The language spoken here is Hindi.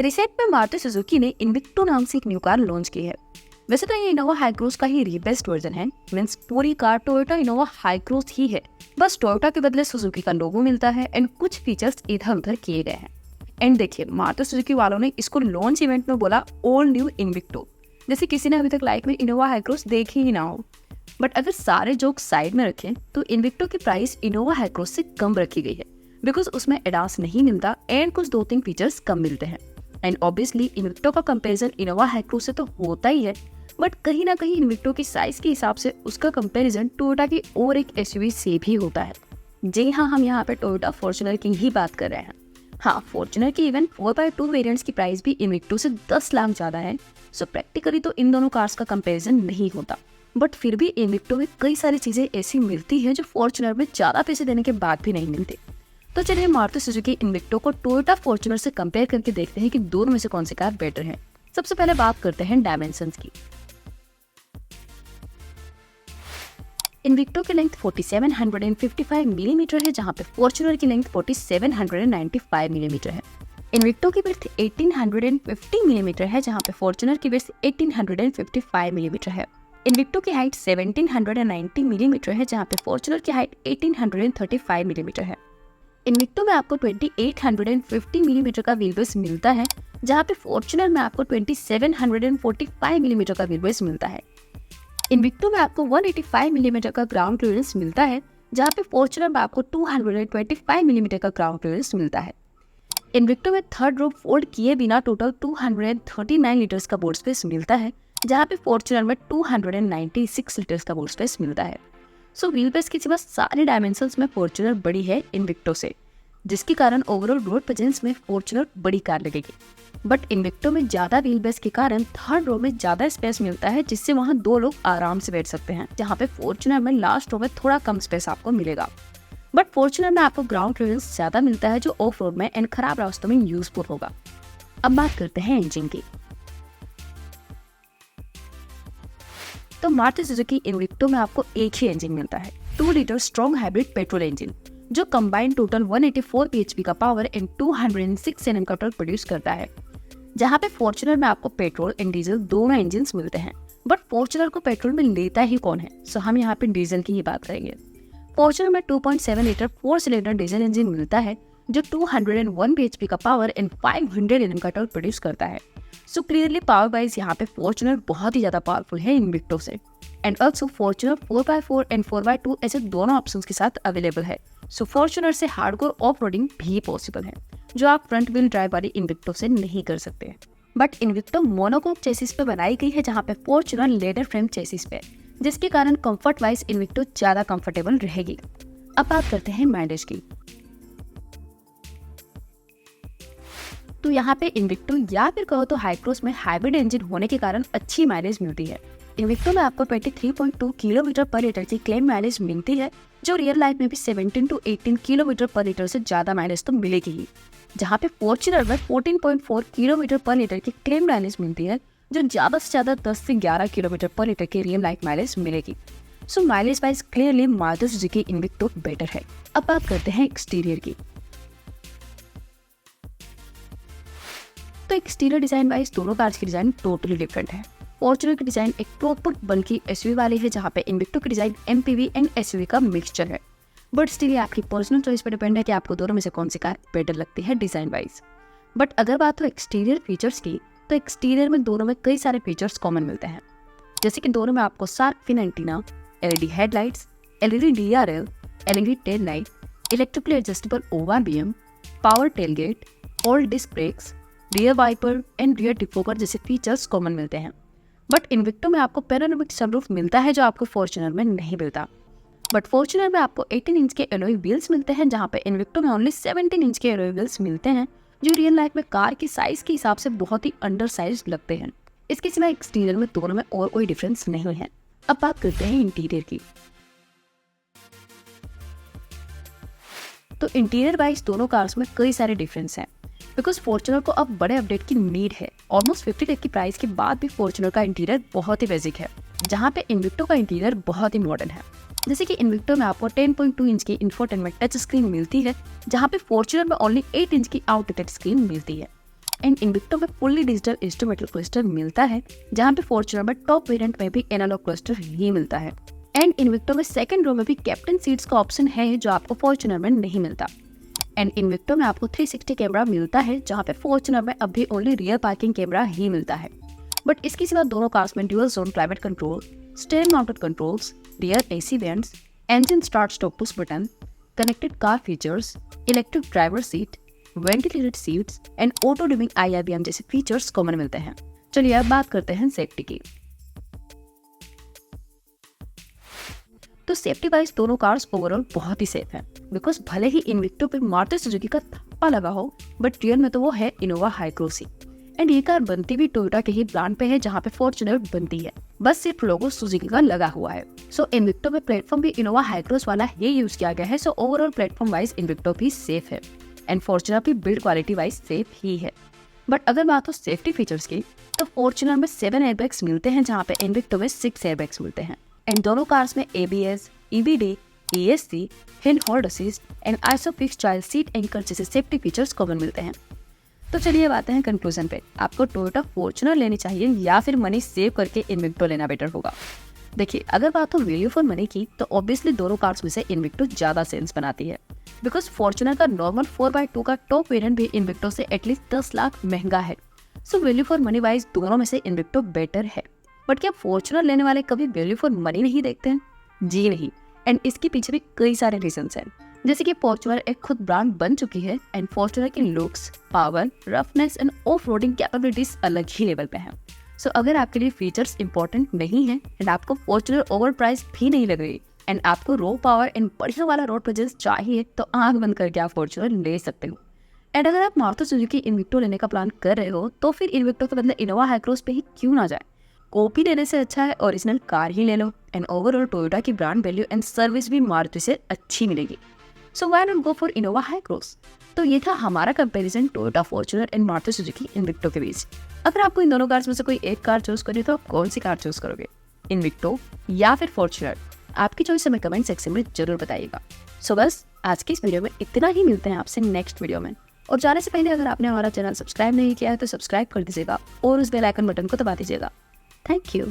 रिसेंट में मारुति सुजुकी ने इन्विक्टो नाम से एक न्यू कार लॉन्च की है। वैसे तो ये इनोवा हाईक्रॉस का ही रीबेस्ट वर्जन है, मींस पूरी कार टोयोटा इनोवा हाईक्रॉस ही है, बस टोयोटा के बदले सुजुकी का लोगो मिलता है एंड कुछ फीचर्स इधर उधर किए गए हैं। एंड देखिए, मारुति सुजुकी वालों ने इसको लॉन्च इवेंट में बोला ऑल न्यू इन्विक्टो, जैसे किसी ने अभी तक लाइफ में इनोवा हाईक्रॉस देखी ही ना हो। बट अगर सारे जोक साइड में रखें तो इन्विक्टो की प्राइस इनोवा हाईक्रॉस से कम रखी गई है, बिकॉज उसमें एडास नहीं मिलता एंड कुछ 2-3 फीचर्स कम मिलते हैं। एंड ऑब्वियसली इन्विक्टो का कंपैरिजन इनोवा हाईक्रॉस से तो होता ही है, बट कहीं ना कहीं इन्विक्टो की साइज के हिसाब से उसका कंपैरिजन टोयोटा की और एक एसयूवी से भी होता है। जी हाँ, हम यहाँ पे टोयोटा फॉर्च्यूनर की ही बात कर रहे हैं। हाँ, फॉर्च्यूनर की इवन 4x2 वेरिएंट्स की प्राइस भी इन्विक्टो से 10 लाख ज्यादा है, सो प्रैक्टिकली तो इन दोनों कार्स का कंपैरिजन नहीं होता। बट फिर भी इन्विक्टो में कई सारी चीजें ऐसी मिलती है जो फॉर्च्यूनर में ज्यादा पैसे देने के बाद भी नहीं मिलती। तो चलिए मारुति सुजुकी इन्विक्टो को टोयोटा फॉर्च्यूनर से कंपेयर करके देखते हैं कि दोनों में से कौन सी कार बेटर है। सबसे पहले बात करते हैं डायमेंशंस की। इन्विक्टो की लेंथ 4755 मिलीमीटर है, जहां पे फॉर्च्यूनर की लेंथ 4795 मिलीमीटर है। इन्विक्टो की विड्थ 1850 मिलीमीटर है, जहां पे फॉर्च्यूनर की विड्थ 1855 मिलीमीटर है। इन्विक्टो की हाइट 1790 मिलीमीटर है, जहां पे फॉर्च्यूनर की हाइट 1835 मिलीमीटर है। इन्विक्टो में आपको 2850 मिलीमीटर का व्हील बेस मिलता है, जहां पे फॉर्च्यूनर में आपको 2745 मिलीमीटर का व्हील बेस मिलता है। इन्विक्टो में आपको 185 मिलीमीटर का ग्राउंड क्लियरेंस मिलता है, जहां पे फॉर्च्यूनर में आपको 225 मिलीमीटर का ग्राउंड क्लियरेंस मिलता है। इन्विक्टो में थर्ड रो फोल्ड किए बिना टोटल 239 लीटर्स का बोर्ड स्पेस मिलता है, जहां पे फॉर्च्यूनर में 296 लीटर्स का बोर्ड स्पेस मिलता है। सो व्हील बेस की सिवा सारे डायमेंशंस में फॉर्च्यूनर बड़ी है इन्विक्टो से, जिसके कारण ओवरऑल रोड प्रेजेंस में फॉर्च्यूनर बड़ी कार लगेगी। बट इन्विक्टो में ज्यादा व्हील बेस के कारण थर्ड रो में ज्यादा स्पेस मिलता है, जिससे वहां 2 लोग आराम से बैठ सकते हैं, जहां पे फॉर्च्यूनर में लास्ट रो में थोड़ा कम स्पेस आपको मिलेगा। बट फॉर्च्यूनर में आपको ग्राउंड क्लियरेंस ज्यादा मिलता है, जो ऑफ रोड में एंड खराब रास्तों में यूजफुल होगा। अब बात करते हैं इंजन की। तो मारुति सुजुकी इन्विक्टो में आपको एक ही इंजन मिलता है, 2 litre strong hybrid petrol engine, जो कंबाइंड टोटल 184 bhp का पावर एंड 206 Nm का टॉर्क प्रोड्यूस करता है। जहां पे फॉर्च्यूनर में आपको पेट्रोल एंड डीजल दोनों इंजन मिलते हैं, बट फॉर्च्यूनर को पेट्रोल में लेता ही कौन है, सो हम यहाँ पे डीजल की ही बात करेंगे। फॉर्च्यूनर में 2.7 लीटर 4 सिलेंडर डीजल इंजन मिलता है, जो 201 bhp का पावर एंड 500 Nm का टॉर्क प्रोड्यूस करता है। सो क्लियरली पावर वाइज यहाँ पे फॉर्च्यूनर बहुत ही ज्यादा पावरफुल है इन्विक्टो से। And also Fortuner 4x4 and 4x2 ऐसे दोनों ऑप्शंस के साथ अवेलेबल है। सो फॉर्च्यूनर से हार्डकोर ऑफ रोडिंग भी पॉसिबल है, जो आप फ्रंट व्हील ड्राइव वाली इन्विक्टो से नहीं कर सकते। बट इन्विक्टो मोनोकोक चेसिस पे बनाई गई है, जहाँ पे फॉर्च्यूनर लेदर फ्रेम चेसिस पे, जिसके कारण कंफर्ट वाइज इन्विक्टो ज्यादा कंफर्टेबल रहेगी। अब बात करते हैं माइलेज की। तो यहाँ पे इन्विक्टो या फिर कहो तो हाईक्रॉस में हाइब्रिड इंजन होने के कारण अच्छी माइलेज मिलती है। इन्विक्टो में आपको 23.2 किलोमीटर पर लीटर की क्लेम माइलेज मिलती है, जो रियल लाइफ में भी 17 to 18 किलोमीटर पर लीटर से ज्यादा माइलेज तो मिलेगी ही। जहाँ पे फॉर्च्यूनर में 14.4 किलोमीटर पर लीटर की क्लेम माइलेज मिलती है, जो ज्यादा से ज्यादा 10 से 11 किलोमीटर पर लीटर की रियल लाइफ माइलेज मिलेगी। So mileage wise clearly Maruti Suzuki Invicto better है। अब बात करते हैं एक्सटीरियर की। तो एक्सटीरियर डिजाइन वाइज दोनों कार्स की डिजाइन टोटली डिफरेंट है। फॉर्च्यूनर की डिजाइन एक प्रॉपर बल्कि एसयूवी वाली है, जहाँ पे इन्विक्टो की डिजाइन एमपीवी एंड एसयूवी का मिक्सचर है। बट स्टिल ये आपकी पर्सनल चॉइस पर डिपेंड है कि आपको दोनों में से कौन सी कार बेटर लगती है डिजाइन वाइज। बट अगर बात हो एक्सटीरियर फीचर्स की, तो एक्सटीरियर में दोनों में कई सारे फीचर्स कॉमन मिलते हैं, जैसे कि दोनों में आपको shark fin antenna, LED headlights, LED DRL, LED tail light, electrically adjustable ORVM, power tailgate, all disc brakes, rear wiper and rear defogger जैसे फीचर्स कॉमन मिलते हैं। बट इन्विक्टो में आपको पैनोरामिक सनरूफ मिलता है, जो आपको फॉर्च्यूनर में नहीं मिलता। बट फॉर्च्यूनर में आपको 18 इंच के एलॉय व्हील्स मिलते हैं, जहाँ पे इन्विक्टो में ओनली 17 इंच के एलॉय व्हील्स मिलते हैं, जो रियल लाइफ में कार की साइज के हिसाब से बहुत ही अंडर साइज लगते हैं। इसके सिवा एक्सटीरियर में दोनों में और कोई डिफरेंस नहीं है। अब बात करते हैं इंटीरियर की। तो इंटीरियर वाइज दोनों कार्स में कई सारे डिफरेंस हैं, बिकॉज फॉर्च्यूनर को अब बड़े अपडेट की नीड है। ऑलमोस्ट 50 लाख की प्राइस के बाद भी फॉर्च्यूनर का इंटीरियर बहुत ही बेसिक है, जहाँ पे इन्विक्टो का इंटीरियर बहुत ही मॉडर्न है। जैसे कि इन्विक्टो में आपको 10.2 इंच की इंफोटेनमेंट टच स्क्रीन मिलती है, जहाँ पे फॉर्च्यूनर में ओनली 8 इंच की आउटडेटेड स्क्रीन मिलती है। एंड इन्विक्टो में फुल्ली डिजिटल इंस्ट्रूमेंटल क्लस्टर मिलता है, जहाँ पे फॉर्च्यूनर में टॉप वेरिएंट में भी एनालॉग क्लस्टर ही मिलता है। एंड इन्विक्टो में सेकंड रो में भी कैप्टन सीट्स का ऑप्शन है, जो आपको फॉर्च्यूनर में नहीं मिलता। एंड इन्विक्टो में आपको 360 कैमरा मिलता है, जहाँ पे फॉर्च्यूनर में अभी ओनली रियर पार्किंग कैमरा ही मिलता है। बट इसके सिवा दोनों कार्स में dual zone climate control, steering mounted controls, rear AC vents, engine start stop push button, connected car features, electric driver seat, ventilated seats and auto dimming IRBM जैसे फीचर्स कॉमन मिलते हैं। चलिए अब बात करते हैं सेफ्टी की। तो सेफ्टी वाइज दोनों कार्स ओवरऑल बहुत ही सेफ हैं, बिकॉज भले ही इन्विक्टो पे मारुति सुजुकी का थप्पा लगा हो, बट रियल में तो वो है इनोवा हाईक्रॉस। एंड ये कार बनती भी टोयोटा के ही ब्रांड पे है, जहाँ पे फॉर्च्यूनर बनती है, बस सिर्फ लोगो सुजुकी का लगा हुआ है। सो इन्विक्टो में प्लेटफॉर्म भी इनोवा हाईक्रॉस वाला ही यूज किया गया है। So overall platform wise Invicto भी सेफ है एंड फॉर्च्यूनर भी बिल्ड क्वालिटी वाइज सेफ ही है। बट अगर बात हो सेफ्टी फीचर्स की, तो फॉर्च्यूनर में 7 एयरबैग्स मिलते हैं, जहाँ पे इन्विक्टो में 6 एयरबैग्स मिलते हैं। एंड दोनों कार्स में ABS, EBD, ESC, hill hold assist and isofix child seat anchor जैसे सेफ्टी फीचर्स कॉमन मिलते हैं। तो चलिए अब आते हैं कंक्लूजन पे, आपको टोयोटा फॉर्च्यूनर लेनी चाहिए या फिर मनी सेव करके इन्विक्टो लेना बेटर होगा। देखिए, अगर बात हो वैल्यू फॉर मनी की, तो ऑब्वियसली दोनों कार्स में से इन्विक्टो ज्यादा सेंस बनाती है, बिकॉज फॉर्च्यूनर का नॉर्मल 4x2 का टॉप वेरिएंट भी इन्विक्टो से एटलीस्ट 10 लाख महंगा है। So value for money wise दोनों में से इन्विक्टो बेटर है। बट क्या फॉर्च्यूनर लेने वाले कभी वैल्यू फॉर मनी नहीं देखते हैं? जी नहीं। एंड इसके पीछे भी कई सारे रीजंस हैं, जैसे कि फॉर्च्यूनर एक खुद ब्रांड बन चुकी है एंड फॉर्च्यूनर की looks, power, roughness end off roading capabilities अलग ही लेवल पे हैं। सो अगर आपके लिए फीचर्स इंपॉर्टेंट नहीं है एंड आपको फॉर्च्यूनर ओवर प्राइस भी नहीं लग रही एंड आपको रो पावर एंड बढ़िया वाला रोड प्रेजेंस चाहिए, तो आंख बंद करके आप फॉर्च्यूनर ले सकते हो। एंड अगर आप मारुति सुजुकी इन्विक्टो लेने का प्लान कर रहे हो, तो फिर इन्विक्टो के बदले इनोवा हाईक्रॉस पे ही क्यों ना जाए। कॉपी लेने से अच्छा है ओरिजिनल कार ही ले लो एंड ओवरऑल टोयोटा की ब्रांड वैल्यू एंड सर्विस भी मारुति से अच्छी मिलेगी। So why not go for Innova Hycross. तो ये था हमारा comparison Toyota Fortuner and Maruti Suzuki Invicto के बीच। अगर आपको इन दोनों कार्स में से कोई एक कार चूज करी, तो आप कौन सी कार चूज करोगे, इन्विक्टो या फिर फॉर्च्यूनर? आपकी चॉइस हमें कमेंट सेक्शन में जरूर बताइएगा। सो बस आज की इस वीडियो में इतना ही, मिलते हैं आपसे नेक्स्ट वीडियो में। और जाने से पहले अगर आपने हमारा चैनल सब्सक्राइब नहीं किया है, तो सब्सक्राइब कर दीजिएगा और उस बेल आइकन बटन को दबा दीजिएगा। Thank you.